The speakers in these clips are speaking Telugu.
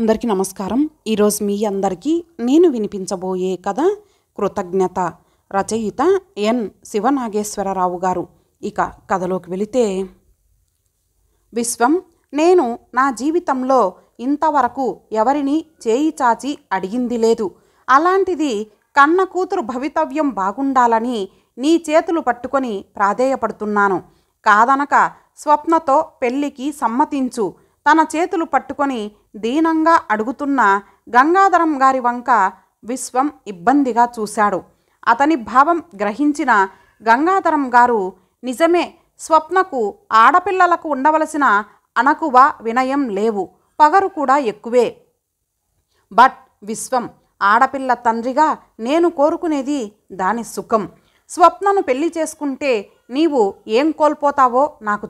అందరికీ నమస్కారం. ఈరోజు మీ అందరికీ నేను వినిపించబోయే కథ కృతజ్ఞత. రచయిత ఎన్ శివనాగేశ్వరరావు గారు. ఇక కథలోకి వెళితే, విశ్వం, నేను నా జీవితంలో ఇంతవరకు ఎవరిని చేయి చాచి అడిగింది లేదు. అలాంటిది కన్న కూతురు భవితవ్యం బాగుండాలని నీ చేతులు పట్టుకొని ప్రాధేయపడుతున్నాను. కాదనక స్వప్నతో పెళ్లికి సమ్మతించు. తన చేతులు పట్టుకొని దీనంగా అడుగుతున్న గంగాధరం గారి వంక విశ్వం ఇబ్బందిగా చూశాడు. అతని భావం గ్రహించిన గంగాధరం గారు, నిజమే, స్వప్నకు ఆడపిల్లలకు ఉండవలసిన అణకువ వినయం లేవు, పగరు కూడా ఎక్కువే. బట్ విశ్వం, ఆడపిల్ల తండ్రిగా నేను కోరుకునేది దాని సుఖం. స్వప్నను పెళ్లి చేసుకుంటే నీవు ఏం కోల్పోతావో నాకు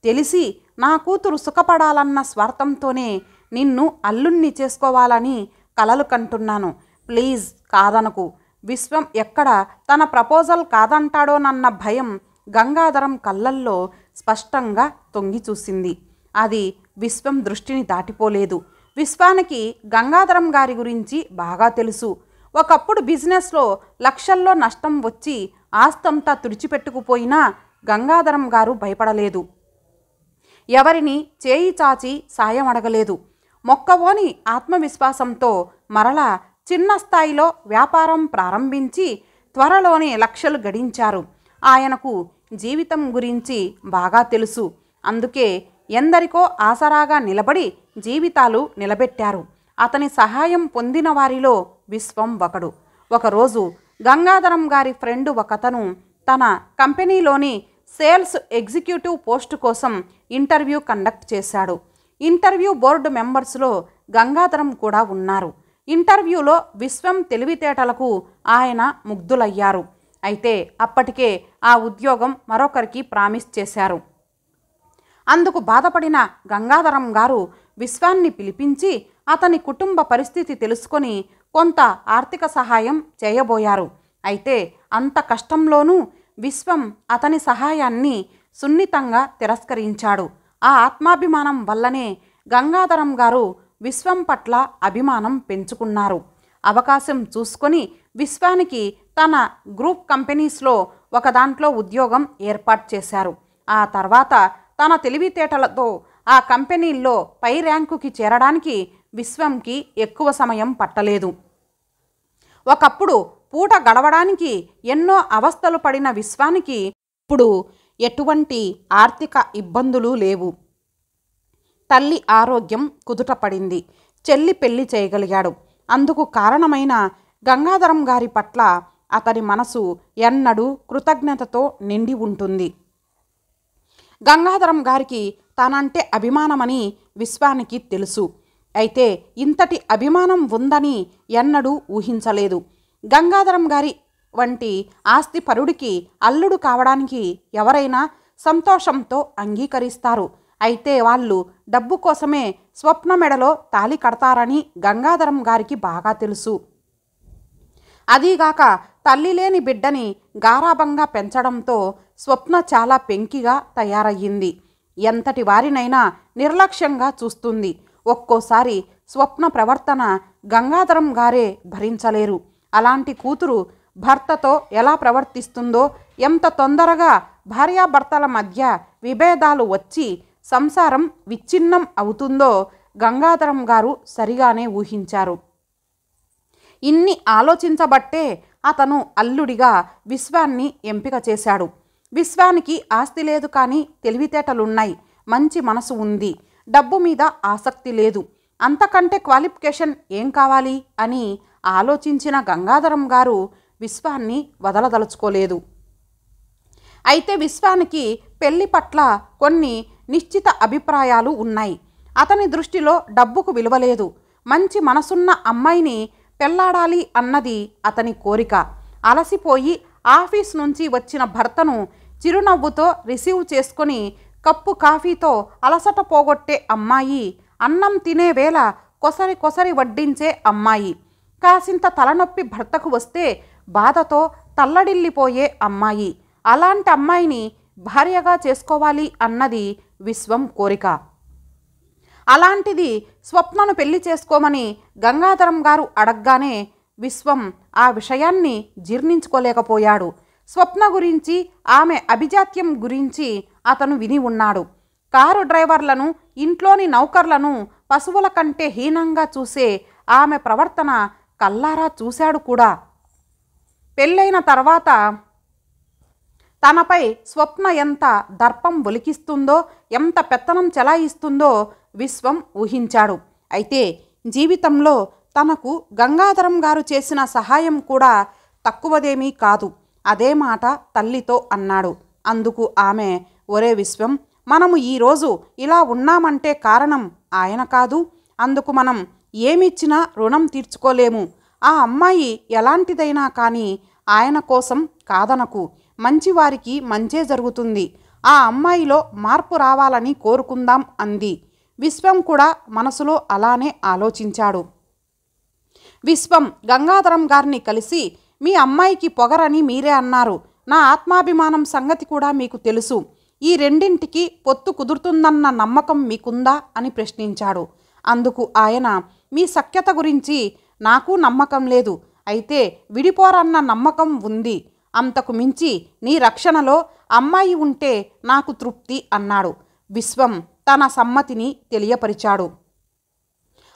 తెలిసి నా కూతురు సుఖపడాలన్న స్వార్థంతోనే నిన్ను అల్లుణ్ణి చేసుకోవాలని కలలు కంటున్నాను. ప్లీజ్ కాదనకు. విశ్వం ఎక్కడ తన ప్రపోజల్ కాదంటాడోనన్న భయం గంగాధరం కళ్ళల్లో స్పష్టంగా తొంగి చూసింది. అది విశ్వం దృష్టిని దాటిపోలేదు. విశ్వానికి గంగాధరం గారి గురించి బాగా తెలుసు. ఒకప్పుడు బిజినెస్లో లక్షల్లో నష్టం వచ్చి ఆస్తంతా తుడిచిపెట్టుకుపోయినా గంగాధరం గారు భయపడలేదు. ఎవరిని చేయి చాచి సాయం అడగలేదు. మొక్కవోని ఆత్మవిశ్వాసంతో మరలా చిన్న స్థాయిలో వ్యాపారం ప్రారంభించి త్వరలోనే లక్షలు గడించారు. ఆయనకు జీవితం గురించి బాగా తెలుసు. అందుకే ఎందరికో ఆసరాగా నిలబడి జీవితాలు నిలబెట్టారు. అతని సహాయం పొందిన వారిలో విశ్వం ఒకడు. ఒకరోజు గంగాధరం గారి ఫ్రెండ్ ఒకతను తన కంపెనీలోని సేల్స్ ఎగ్జిక్యూటివ్ పోస్టు కోసం ఇంటర్వ్యూ కండక్ట్ చేశాడు. ఇంటర్వ్యూ బోర్డు మెంబర్స్లో గంగాధరం కూడా ఉన్నారు. ఇంటర్వ్యూలో విశ్వం తెలివితేటలకు ఆయన ముగ్ధులయ్యారు. అయితే అప్పటికే ఆ ఉద్యోగం మరొకరికి ప్రామిస్ చేశారు. అందుకు బాధపడిన గంగాధరం గారు విశ్వాన్ని పిలిపించి అతని కుటుంబ పరిస్థితి తెలుసుకొని కొంత ఆర్థిక సహాయం చేయబోయారు. అయితే అంత కష్టంలోనూ విశ్వం అతని సహాయాన్ని సున్నితంగా తిరస్కరించాడు. ఆ ఆత్మాభిమానం వల్లనే గంగాధరం గారు విశ్వం పట్ల అభిమానం పెంచుకున్నారు. అవకాశం చూసుకొని విశ్వానికి తన గ్రూప్ కంపెనీస్లో ఒక దాంట్లో ఉద్యోగం ఏర్పాటు చేశారు. ఆ తర్వాత తన తెలివితేటలతో ఆ కంపెనీల్లో పై ర్యాంకుకి చేరడానికి విశ్వంకి ఎక్కువ సమయం పట్టలేదు. ఒకప్పుడు పూట గడవడానికి ఎన్నో అవస్థలు పడిన విశ్వానికి ఇప్పుడు ఎటువంటి ఆర్థిక ఇబ్బందులు లేవు. తల్లి ఆరోగ్యం కుదుటపడింది. చెల్లి పెళ్లి చేయగలిగాడు. అందుకు కారణమైన గంగాధరం గారి పట్ల అతని మనసు ఎన్నడూ కృతజ్ఞతతో నిండి ఉంటుంది. గంగాధరం గారికి తనంటే అభిమానమని విశ్వానికి తెలుసు. అయితే ఇంతటి అభిమానం ఉందని ఎన్నడూ ఊహించలేదు. గంగాధరం గారి వంటి ఆస్తిపరుడికి అల్లుడు కావడానికి ఎవరైనా సంతోషంతో అంగీకరిస్తారు. అయితే వాళ్ళు డబ్బు కోసమే స్వప్న మెడలో తాళి కడతారని గంగాధరం గారికి బాగా తెలుసు. అదీగాక తల్లి లేని బిడ్డని గారాబంగా పెంచడంతో స్వప్న చాలా పెంకిగా తయారయ్యింది. ఎంతటి వారినైనా నిర్లక్ష్యంగా చూస్తుంది. ఒక్కోసారి స్వప్న ప్రవర్తన గంగాధరం గారే భరించలేరు. అలాంటి కూతురు భర్తతో ఎలా ప్రవర్తిస్తుందో, ఎంత తొందరగా భార్యాభర్తల మధ్య విభేదాలు వచ్చి సంసారం విచ్ఛిన్నం అవుతుందో గంగాధరం గారు సరిగానే ఊహించారు. ఇన్ని ఆలోచించబట్టే అతను అల్లుడిగా విశ్వాన్ని ఎంపిక చేశాడు. విశ్వానికి ఆస్తి లేదు, కానీ తెలివితేటలున్నాయి, మంచి మనసు ఉంది, డబ్బు మీద ఆసక్తి లేదు. అంతకంటే క్వాలిఫికేషన్ ఏం కావాలి అని ఆలోచించిన గంగాధరం గారు విశ్వాన్ని వదలదలుచుకోలేదు. అయితే విశ్వానికి పెళ్లి పట్ల కొన్ని నిశ్చిత అభిప్రాయాలు ఉన్నాయి. అతని దృష్టిలో డబ్బుకు విలువలేదు. మంచి మనసున్న అమ్మాయిని పెళ్లాడాలి అన్నది అతని కోరిక. అలసిపోయి ఆఫీస్ నుంచి వచ్చిన భర్తను చిరునవ్వుతో రిసీవ్ చేసుకొని కప్పు కాఫీతో అలసట పోగొట్టే అమ్మాయి, అన్నం తినే వేళ కొసరి కొసరి వడ్డించే అమ్మాయి, కాసింత తలనొప్పి భర్తకు వస్తే బాధతో తల్లడిల్లిపోయే అమ్మాయి, అలాంటి అమ్మాయిని భార్యగా చేసుకోవాలి అన్నది విశ్వం కోరిక. అలాంటిది స్వప్నను పెళ్లి చేసుకోమని గంగాధరం గారు అడగగానే విశ్వం ఆ విషయాన్ని జీర్ణించుకోలేకపోయాడు. స్వప్న గురించి, ఆమె అభిజాత్యం గురించి అతను విని ఉన్నాడు. కారు డ్రైవర్లను, ఇంట్లోని నౌకర్లను పశువుల కంటే హీనంగా చూసే ఆమె ప్రవర్తన కల్లారా చూశాడు కూడా. పెళ్ళైన తర్వాత తనపై స్వప్న ఎంత దర్పం ఒలికిస్తుందో, ఎంత పెత్తనం చెలాయిస్తుందో విశ్వం ఊహించాడు. అయితే జీవితంలో తనకు గంగాధరం గారు చేసిన సహాయం కూడా తక్కువదేమీ కాదు. అదే మాట తల్లితో అన్నాడు. అందుకు ఆమె, ఒరే విశ్వం, మనము ఈరోజు ఇలా ఉన్నామంటే కారణం ఆయన కాదు. అందుకు మనం ఏమిచ్చినా రుణం తీర్చుకోలేము. ఆ అమ్మాయి ఎలాంటిదైనా కానీ ఆయన కోసం కాదనకు. మంచివారికి మంచే జరుగుతుంది. ఆ అమ్మాయిలో మార్పు రావాలని కోరుకుందాం అంది. విశ్వం కూడా మనసులో అలానే ఆలోచించాడు. విశ్వం గంగాధరం గారిని కలిసి, మీ అమ్మాయికి పొగరని మీరే అన్నారు. నా ఆత్మాభిమానం సంగతి కూడా మీకు తెలుసు. ఈ రెండింటికి పొత్తు కుదురుతుందన్న నమ్మకం మీకుందా అని ప్రశ్నించాడు. అందుకు ఆయన, మీ సఖ్యత గురించి నాకు నమ్మకం లేదు. అయితే విడిపోరన్న నమ్మకం ఉంది. అంతకు మించి నీ రక్షణలో అమ్మాయి ఉంటే నాకు తృప్తి అన్నాడు. విశ్వం తన సమ్మతిని తెలియపరిచాడు.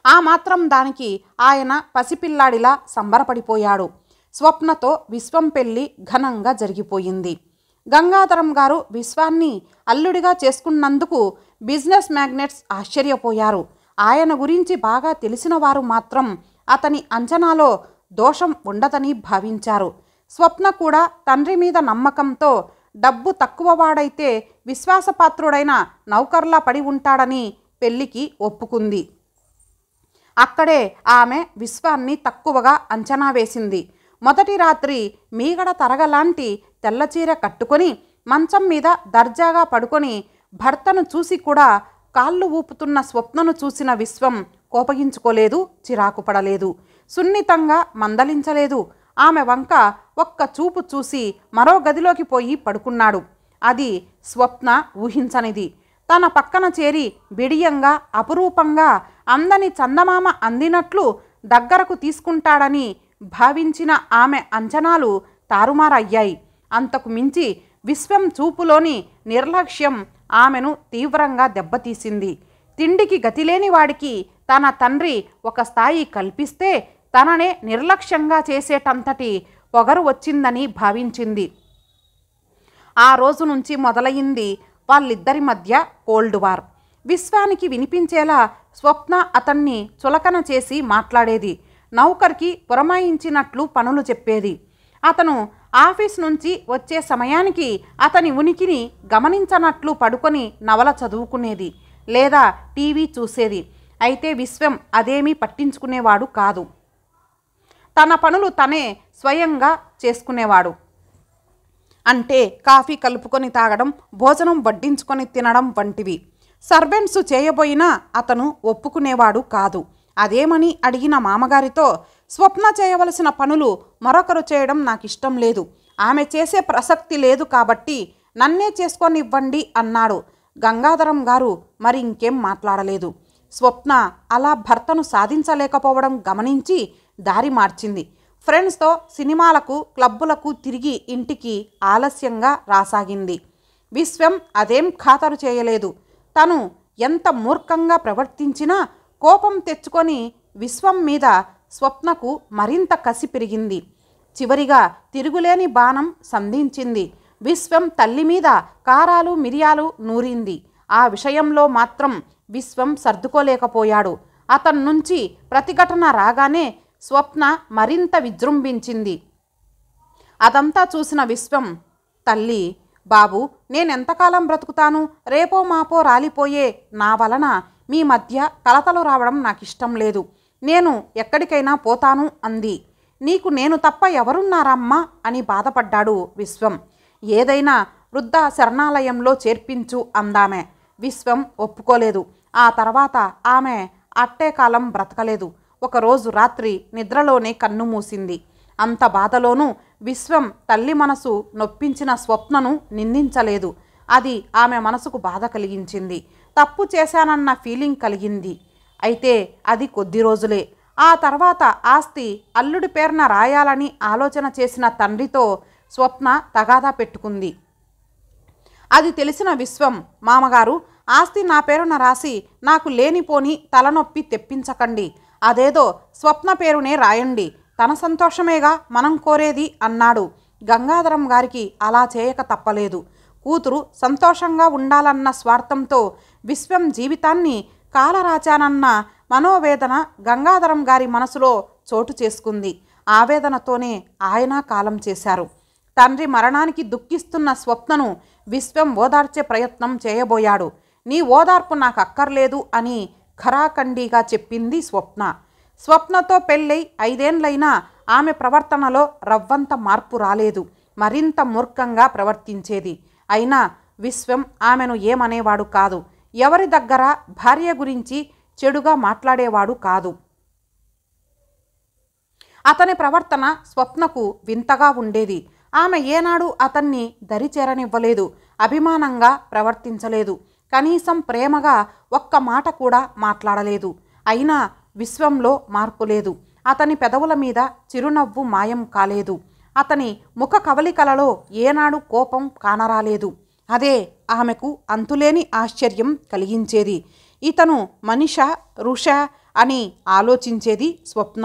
ఆ మాత్రం దానికి ఆయన పసిపిల్లాడిలా సంబరపడిపోయాడు. స్వప్నతో విశ్వం పెళ్లి ఘనంగా జరిగిపోయింది. గంగాధరం గారు విశ్వాన్ని అల్లుడిగా చేసుకున్నందుకు బిజినెస్ మ్యాగ్నెట్స్ ఆశ్చర్యపోయారు. ఆయన గురించి బాగా తెలిసిన వారు మాత్రం అతని అంచనాలో దోషం ఉండదని భావించారు. స్వప్న కూడా తండ్రి మీద నమ్మకంతో డబ్బు తక్కువవాడైతే విశ్వాసపాత్రుడైన నౌకర్లా పడి ఉంటాడని పెళ్లికి ఒప్పుకుంది. అక్కడే ఆమె విశ్వాన్ని తక్కువగా అంచనా వేసింది. మొదటి రాత్రి మీగడ తరగలాంటి తెల్లచీర కట్టుకొని మంచం మీద దర్జాగా పడుకొని భర్తను చూసి కూడా కాళ్ళు ఊపుతున్న స్వప్నను చూసిన విశ్వం కోపగించుకోలేదు, చిరాకు పడలేదు, సున్నితంగా మందలించలేదు. ఆమె వంక ఒక్క చూపు చూసి మరో గదిలోకి పోయి పడుకున్నాడు. అది స్వప్న ఊహించనిది. తన పక్కన చేరి బిడియంగా, అపురూపంగా అందని చందమామ అందినట్లు దగ్గరకు తీసుకుంటాడని భావించిన ఆమె అంచనాలు తారుమారయ్యాయి. అంతకు మించి విశ్వం చూపులోని నిర్లక్ష్యం ఆమెను తీవ్రంగా దెబ్బతీసింది. తిండికి గతిలేని వాడికి తన తండ్రి ఒక స్థాయి కల్పిస్తే తననే నిర్లక్ష్యంగా చేసేటంతటి పొగరు వచ్చిందని భావించింది. ఆ రోజు నుంచి మొదలయ్యింది వాళ్ళిద్దరి మధ్య కోల్డ్ వార్. విశ్వానికి వినిపించేలా స్వప్న అతన్ని చులకన చేసి మాట్లాడేది. నౌకర్కి పురమాయించినట్లు పనులు చెప్పేది. అతను ఆఫీస్ నుంచి వచ్చే సమయానికి అతని ఉనికిని గమనించనట్లు పడుకొని నవల చదువుకునేది లేదా టీవీ చూసేది. అయితే విశ్వం అదేమీ పట్టించుకునేవాడు కాదు. తన పనులు తనే స్వయంగా చేసుకునేవాడు. అంటే కాఫీ కలుపుకొని తాగడం, భోజనం వడ్డించుకొని తినడం వంటివి. సర్వెంట్స్ చేయబోయినా అతను ఒప్పుకునేవాడు కాదు. అదేమని అడిగిన మామగారితో, స్వప్న చేయవలసిన పనులు మరొకరు చేయడం నాకు ఇష్టం లేదు. ఆమె చేసే ప్రసక్తి లేదు కాబట్టి నన్నే చేసుకొనివ్వండి అన్నాడు. గంగాధరం గారు మరి ఇంకేం మాట్లాడలేదు. స్వప్న అలా భర్తను సాధించలేకపోవడం గమనించి దారి మార్చింది. ఫ్రెండ్స్తో సినిమాలకు, క్లబ్బులకు తిరిగి ఇంటికి ఆలస్యంగా రాసాగింది. విశ్వం అదేం ఖాతరు చేయలేదు. తను ఎంత మూర్ఖంగా ప్రవర్తించినా కోపం తెచ్చుకొని విశ్వం మీద స్వప్నకు మరింత కసి పెరిగింది. చివరిగా తిరుగులేని బాణం సంధించింది. విశ్వం తల్లి మీద కారాలు మిరియాలు నూరింది. ఆ విషయంలో మాత్రం విశ్వం సర్దుకోలేకపోయాడు. అతని నుంచి ప్రతిఘటన రాగానే స్వప్న మరింత విజృంభించింది. అదంతా చూసిన విశ్వం, తల్లి, బాబు, నేనెంతకాలం బ్రతుకుతాను? రేపో మాపో రాలిపోయే నా వలన మీ మధ్య కలతలు రావడం నాకిష్టం లేదు. నేను ఎక్కడికైనా పోతాను అంది. నీకు నేను తప్ప ఎవరున్నారమ్మా అని బాధపడ్డాడు విశ్వం. ఏదైనా వృద్ధ శరణాలయంలో చేర్పించు అందామె. విశ్వం ఒప్పుకోలేదు. ఆ తర్వాత ఆమె అట్టే కాలం బ్రతకలేదు. ఒకరోజు రాత్రి నిద్రలోనే కన్ను మూసింది. అంత బాధలోనూ విశ్వం తల్లి మనసు నొప్పించిన స్వప్నను నిందించలేదు. అది ఆమె మనసుకు బాధ కలిగించింది. తప్పు చేశానన్న ఫీలింగ్ కలిగింది. అయితే అది కొద్ది రోజులే. ఆ తర్వాత ఆస్తి అల్లుడి పేరున రాయాలని ఆలోచన చేసిన తండ్రితో స్వప్న తగాదా పెట్టుకుంది. అది తెలిసిన విశ్వం, మామగారు, ఆస్తి నా పేరున రాసి నాకు లేనిపోని తలనొప్పి తెప్పించకండి. అదేదో స్వప్న పేరునే రాయండి. తన సంతోషమేగా మనం కోరేది అన్నాడు. గంగాధరం గారికి అలా చేయక తప్పలేదు. కూతురు సంతోషంగా ఉండాలన్న స్వార్థంతో విశ్వం జీవితాన్ని కాలరాచానన్న మనోవేదన గంగాధరం గారి మనసులో చోటు చేసుకుంది. ఆవేదనతోనే ఆయన కాలం చేశారు. తండ్రి మరణానికి దుఃఖిస్తున్న స్వప్నను విశ్వం ఓదార్చే ప్రయత్నం చేయబోయాడు. నీ ఓదార్పు నాకు అక్కర్లేదు అని ఖరాఖండిగా చెప్పింది స్వప్న. స్వప్నతో పెళ్ళై 5 ఏళ్లైనా ఆమె ప్రవర్తనలో రవ్వంత మార్పు రాలేదు. మరింత మూర్ఖంగా ప్రవర్తించేది. అయినా విశ్వం ఆమెను ఏమనేవాడు కాదు. ఎవరి దగ్గర భార్య గురించి చెడుగా మాట్లాడేవాడు కాదు. అతని ప్రవర్తన స్వప్నకు వింతగా ఉండేది. ఆమె ఏనాడు అతన్ని దరిచేరనివ్వలేదు. అభిమానంగా ప్రవర్తించలేదు. కనీసం ప్రేమగా ఒక్క మాట కూడా మాట్లాడలేదు. అయినా విశ్వంలో మార్పు లేదు. అతని పెదవుల మీద చిరునవ్వు మాయం కాలేదు. అతని ముఖ కవలికలలో ఏనాడు కోపం కానరాలేదు. అదే ఆమెకు అంతులేని ఆశ్చర్యం కలిగించేది. ఇతను మనిషా ఋషా అని ఆలోచించేది స్వప్న.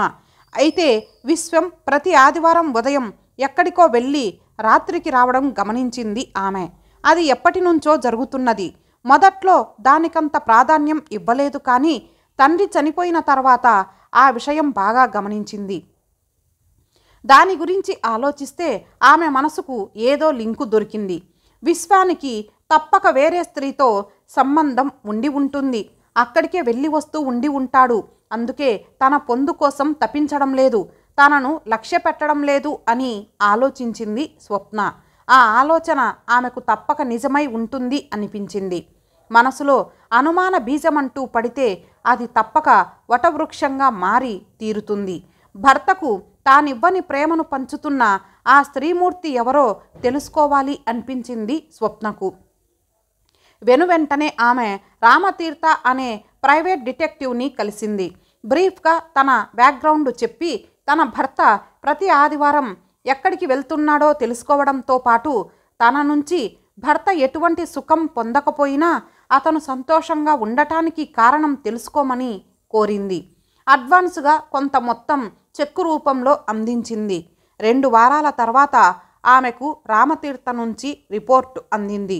అయితే విశ్వం ప్రతి ఆదివారం ఉదయం ఎక్కడికో వెళ్ళి రాత్రికి రావడం గమనించింది ఆమె. అది ఎప్పటి నుంచో జరుగుతున్నది. మొదట్లో దానికంత ప్రాధాన్యం ఇవ్వలేదు. కానీ తండ్రి చనిపోయిన తర్వాత ఆ విషయం బాగా గమనించింది. దాని గురించి ఆలోచిస్తే ఆమె మనసుకు ఏదో లింకు దొరికింది. విశ్వానికి తప్పక వేరే స్త్రీతో సంబంధం ఉండి ఉంటుంది. అక్కడికే వెళ్ళి వస్తూ ఉండి ఉంటాడు. అందుకే తన పొందు కోసం తప్పించడం లేదు, తనను లక్ష్య పెట్టడం లేదు అని ఆలోచించింది స్వప్న. ఆ ఆలోచన ఆమెకు తప్పక నిజమై ఉంటుంది అనిపించింది. మనసులో అనుమాన బీజమంటూ పడితే అది తప్పక వటవృక్షంగా మారి తీరుతుంది. భర్తకు తానివ్వని ప్రేమను పంచుతున్న ఆ స్త్రీమూర్తి ఎవరో తెలుసుకోవాలి అనిపించింది స్వప్నకు. వెనువెంటనే ఆమె రామతీర్థ అనే ప్రైవేట్ డిటెక్టివ్ని కలిసింది. బ్రీఫ్గా తన బ్యాక్గ్రౌండ్ చెప్పి తన భర్త ప్రతి ఆదివారం ఎక్కడికి వెళ్తున్నాడో తెలుసుకోవడంతో పాటు తన నుంచి భర్త ఎటువంటి సుఖం పొందకపోయినా అతను సంతోషంగా ఉండటానికి కారణం తెలుసుకోమని కోరింది. అడ్వాన్స్గా కొంత మొత్తం చెక్కు రూపంలో అందించింది. 2 వారాల తర్వాత ఆమెకు రామతీర్థ నుంచి రిపోర్టు అందింది.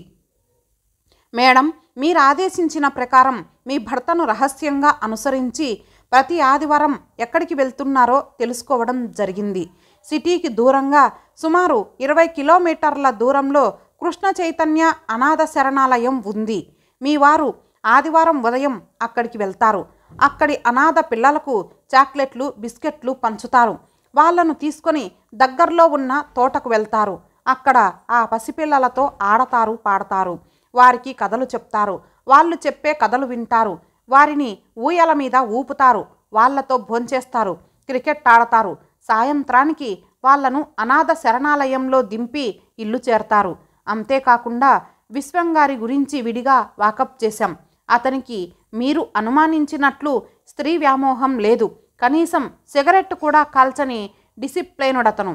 మేడం, మీరు ఆదేశించిన ప్రకారం మీ భర్తను రహస్యంగా అనుసరించి ప్రతి ఆదివారం ఎక్కడికి వెళ్తున్నారో తెలుసుకోవడం జరిగింది. సిటీకి దూరంగా సుమారు 20 కిలోమీటర్ల దూరంలో కృష్ణ చైతన్య అనాథ శరణాలయం ఉంది. మీ వారు ఆదివారం ఉదయం అక్కడికి వెళ్తారు. అక్కడి అనాథ పిల్లలకు చాక్లెట్లు, బిస్కెట్లు పంచుతారు. వాళ్లను తీసుకొని దగ్గరలో ఉన్న తోటకు వెళ్తారు. అక్కడ ఆ పసిపిల్లలతో ఆడతారు, పాడతారు. వారికి కథలు చెప్తారు. వాళ్ళు చెప్పే కథలు వింటారు. వారిని ఊయల మీద ఊపుతారు. వాళ్లతో భోంచేస్తారు, క్రికెట్ ఆడతారు. సాయంత్రానికి వాళ్లను అనాథ శరణాలయంలో దింపి ఇల్లు చేరతారు. అంతేకాకుండా విశ్వంగారి గురించి విడిగా వాకప్ చేశాం. అతనికి మీరు అనుమానించినట్లు స్త్రీ వ్యామోహం లేదు. కనీసం సిగరెట్ కూడా కాల్చని డిసిప్లైనుడతను.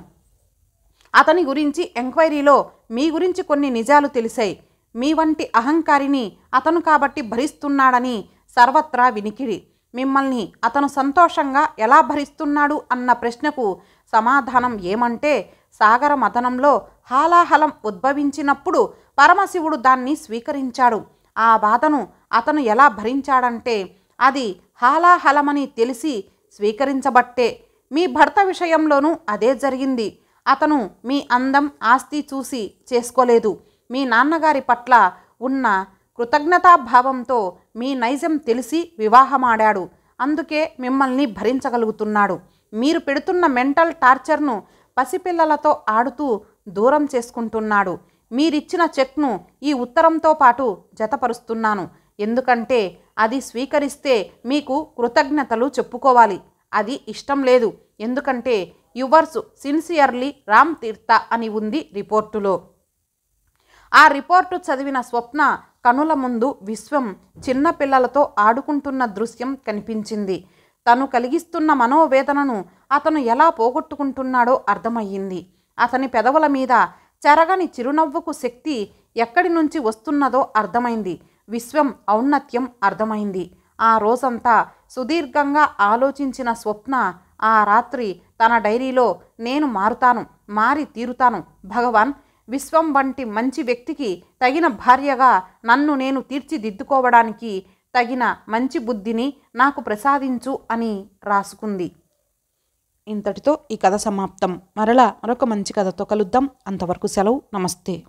అతని గురించి ఎంక్వైరీలో మీ గురించి కొన్ని నిజాలు తెలిసాయి. మీ వంటి అహంకారిని అతను కాబట్టి భరిస్తున్నాడని సర్వత్రా వినికిడి. మిమ్మల్ని అతను సంతోషంగా ఎలా భరిస్తున్నాడు అన్న ప్రశ్నకు సమాధానం ఏమంటే, సాగర మథనంలో హాలాహలం ఉద్భవించినప్పుడు పరమశివుడు దాన్ని స్వీకరించాడు. ఆ బాధను అతను ఎలా భరించాడంటే అది హాలాహలమని తెలిసి స్వీకరించబట్టే. మీ భర్త విషయంలోనూ అదే జరిగింది. అతను మీ అందం, ఆస్తి చూసి చేసుకోలేదు. మీ నాన్నగారి పట్ల ఉన్న కృతజ్ఞతాభావంతో మీ నైజం తెలిసి వివాహమాడాడు. అందుకే మిమ్మల్ని భరించగలుగుతున్నాడు. మీరు పెడుతున్న మెంటల్ టార్చర్ను పసిపిల్లలతో ఆడుతూ దూరం చేసుకుంటున్నాడు. మీరిచ్చిన చెక్ను ఈ ఉత్తరంతో పాటు జతపరుస్తున్నాను. ఎందుకంటే అది స్వీకరిస్తే మీకు కృతజ్ఞతలు చెప్పుకోవాలి. అది ఇష్టం లేదు. ఎందుకంటే యువర్స్ సిన్సియర్లీ రామ్ తీర్థ అని ఉంది రిపోర్టులో. ఆ రిపోర్టు చదివిన స్వప్న కనుల ముందు విశ్వం చిన్న పిల్లలతో ఆడుకుంటున్న దృశ్యం కనిపించింది. తను కలిగిస్తున్న మనోవేదనను అతను ఎలా పోగొట్టుకుంటున్నాడో అర్థమయ్యింది. అతని పెదవుల మీద చెరగని చిరునవ్వుకు శక్తి ఎక్కడి నుంచి వస్తున్నదో అర్థమైంది. విశ్వం ఔన్నత్యం అర్థమైంది. ఆ రోజంతా సుదీర్ఘంగా ఆలోచించిన స్వప్న ఆ రాత్రి తన డైరీలో నేను మారుతాను, మారి తీరుతాను, భగవాన్ విశ్వం వంటి మంచి వ్యక్తికి తగిన భార్యగా నన్ను నేను తీర్చిదిద్దుకోవడానికి తగిన మంచి బుద్ధిని నాకు ప్రసాదించు అని రాసుకుంది. ఇంతటితో ఈ కథ సమాప్తం. మరలా మరొక మంచి కథతో కలుద్దాం. అంతవరకు సెలవు. నమస్తే.